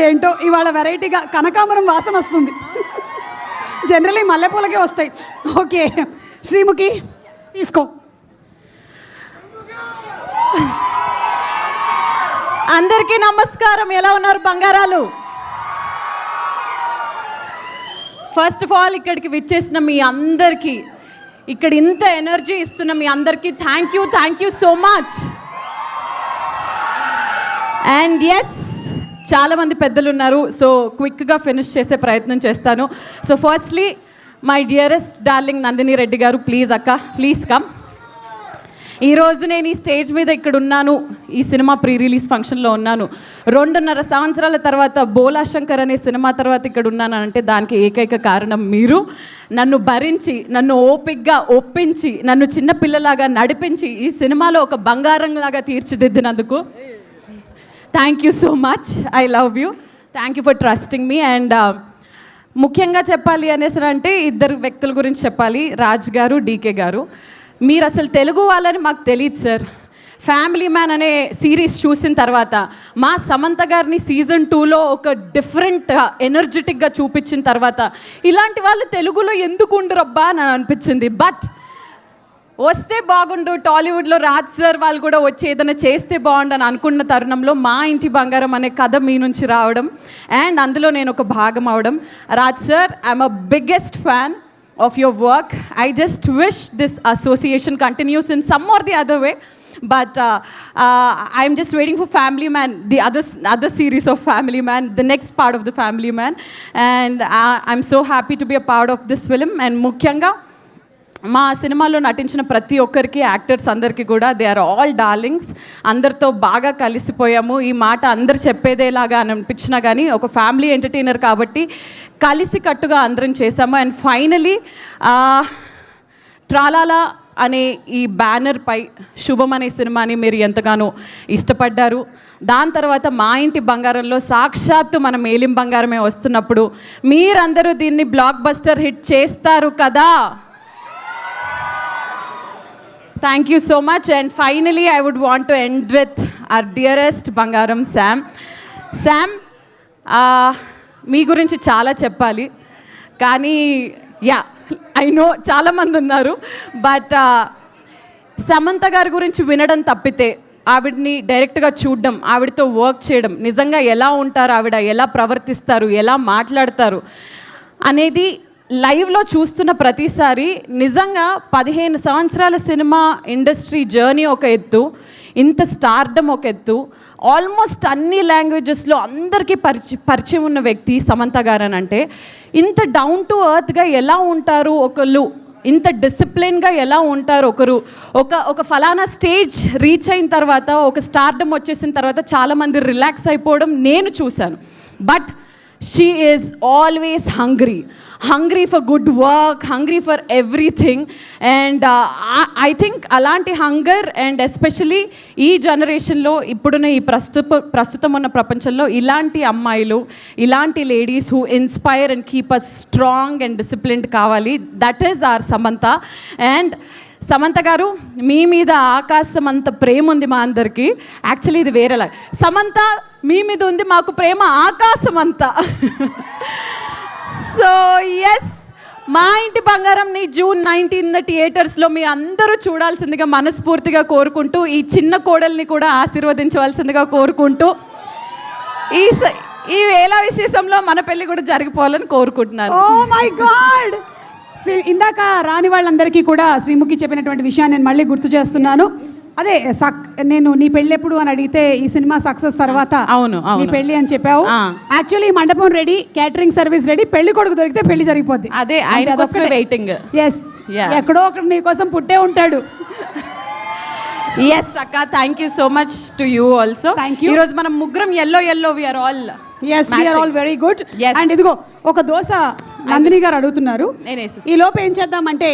ఏంటో ఇవాళ వెరైటీగా కనకాంబరం వాసన వస్తుంది. జనరలీ మల్లెపూలకే వస్తాయి. ఓకే శ్రీముఖి తీసుకో. అందరికీ నమస్కారం. ఎలా ఉన్నారు బంగారాలు? ఫస్ట్ ఆఫ్ ఆల్ ఇక్కడికి విచ్చేసిన మీ అందరికీ, ఇక్కడ ఇంత ఎనర్జీ ఇస్తున్న మీ అందరికీ thank you so much. And yes, చాలామంది పెద్దలు ఉన్నారు, సో క్విక్గా ఫినిష్ చేసే ప్రయత్నం చేస్తాను. So firstly my dearest darling Nandini Reddy గారు, ప్లీజ్ అక్క, ప్లీజ్ కమ్. ఈరోజు నేను ఈ స్టేజ్ మీద ఇక్కడ ఉన్నాను, ఈ సినిమా ప్రీ రిలీజ్ ఫంక్షన్లో ఉన్నాను. 2.5 సంవత్సరాల తర్వాత బోలా శంకర్ అనే సినిమా తర్వాత ఇక్కడ ఉన్నాను అంటే దానికి ఏకైక కారణం మీరు. నన్ను భరించి, నన్ను ఓపిక్గా ఒప్పించి, నన్ను చిన్నపిల్లలాగా నడిపించి ఈ సినిమాలో ఒక బంగారంలాగా తీర్చిదిద్దినందుకు thank you so much. I love you. Thank you for trusting me. And ముఖ్యంగా చెప్పాలి అనేసి అంటే 2 వ్యక్తుల గురించి చెప్పాలి, రాజ్ గారు, డీకే గారు. మీరు అసలు తెలుగు వాళ్ళని మాకు తెలియదు సార్. ఫ్యామిలీ మ్యాన్ అనే సిరీస్ చూసిన తర్వాత మా సమంత గారిని సీజన్ 2లో ఒక డిఫరెంట్ ఎనర్జెటిక్గా చూపించిన తర్వాత ఇలాంటి వాళ్ళు తెలుగులో ఎందుకు ఉండరబ్బా అని అనిపించింది. బట్ వస్తే బాగుండు, టాలీవుడ్లో రాజ్ సార్ వాళ్ళు కూడా వచ్చి ఏదైనా చేస్తే బాగుండు అని అనుకున్న తరుణంలో మా ఇంటి బంగారం అనే కథ మీ నుంచి రావడం అండ్ అందులో నేను ఒక భాగం అవడం. Raj sir, I'm a biggest fan of your work. I just wish this association continues in some or the other way, but I'm just waiting for Family Man, the other series of Family Man, the next part of the Family Man, and I'm so happy to be a part of this film. And ముఖ్యంగా మా సినిమాలో నటించిన ప్రతి ఒక్కరికి, actors అందరికీ కూడా they are all darlings. అందరితో బాగా కలిసిపోయాము. ఈ మాట అందరు చెప్పేదేలాగా అని అనిపించినా కానీ ఒక ఫ్యామిలీ ఎంటర్టైనర్ కాబట్టి కలిసి కట్టుగా అందరం చేశాము. అండ్ ఫైనలీ ట్రాలాలా అనే ఈ బ్యానర్ పై శుభం అనే సినిమాని మీరు ఎంతగానో ఇష్టపడ్డారు. దాని తర్వాత మా ఇంటి బంగారంలో సాక్షాత్తు మన మేలిం బంగారమే వస్తున్నప్పుడు మీరందరూ దీన్ని బ్లాక్ బస్టర్ హిట్ చేస్తారు కదా. Thank you so much. And finally, I would want to end with our dearest Bangaram, Sam. Sam, మీ గురించి చాలా చెప్పాలి కానీ ఐ నో చాలామంది ఉన్నారు, బట్ సమంత గారి గురించి వినడం తప్పితే ఆవిడ్ని డైరెక్ట్గా చూడడం, ఆవిడతో వర్క్ చేయడం, నిజంగా ఎలా ఉంటారు, ఆవిడ ఎలా ప్రవర్తిస్తారు, ఎలా మాట్లాడతారు అనేది లైవ్లో చూస్తున్న ప్రతిసారి నిజంగా 15 సంవత్సరాల సినిమా ఇండస్ట్రీ జర్నీ ఒక ఎత్తు, ఇంత స్టార్డమ్ ఒక ఎత్తు, ఆల్మోస్ట్ అన్ని లాంగ్వేజెస్లో అందరికీ పరిచయం ఉన్న వ్యక్తి సమంత గారు అని అంటే ఇంత డౌన్ టు ఎర్త్గా ఎలా ఉంటారు ఒకళ్ళు, ఇంత డిసిప్లిన్గా ఎలా ఉంటారు ఒకరు, ఒక ఫలానా స్టేజ్ రీచ్ అయిన తర్వాత, ఒక స్టార్డమ్ వచ్చేసిన తర్వాత చాలామంది రిలాక్స్ అయిపోవడం నేను చూశాను. But she is always hungry for good work, hungry for everything, and I think alanti hunger and especially ee generation lo ippuduna ee prastutam unna prapanchallo ilanti ammayilu, ilanti ladies who inspire and keep us strong and disciplined kavali. That is our Samantha. And Samantha గారు, మీ మీద ఆకాశం అంత ప్రేమ ఉంది మా అందరికీ. Actually ఇది వేరేలా, సమంత మీ మీద ఉంది మాకు ప్రేమ ఆకాశం అంతా. సో ఎస్, మా ఇంటి బంగారంని June 19 థియేటర్స్లో మీ అందరూ చూడాల్సిందిగా మనస్ఫూర్తిగా కోరుకుంటూ, ఈ చిన్న కోడల్ని కూడా ఆశీర్వదించవలసిందిగా కోరుకుంటూ, ఈ వేళ విశేషంలో మన పెళ్ళి కూడా జరిగిపోవాలని కోరుకుంటున్నాను. ఓ మై గాడ్, ఇందాక రాని వాళ్ళందరికీ కూడా శ్రీముఖి చెప్పినటువంటి విషయాన్ని నేను మళ్ళీ గుర్తు చేస్తున్నాను. అదే నేను నీ పెళ్ళి ఎప్పుడు అని అడిగితే ఈ సినిమా సక్సెస్ తర్వాత అవును నీ పెళ్ళి అని చెప్పావు. యాక్చువల్లీ మండపం రెడీ, క్యాటరింగ్ సర్వీస్ రెడీ, పెళ్లి కొడుకు దొరికితే పెళ్లి జరిగిపోద్ది. అదే వెయిటింగ్. ఎస్, ఎక్కడో ఒకటి నీ కోసం పుట్టే ఉంటాడు. ఎస్ అక్క, thank you so much to you also. Thank you. ఈరోజు మనం ముగ్గురం yellow we are all very good. And ఇదిగో ఒక దోశ నందిని గారు అడుగుతున్నారు. ఈ లోపు ఏం చేద్దామంటే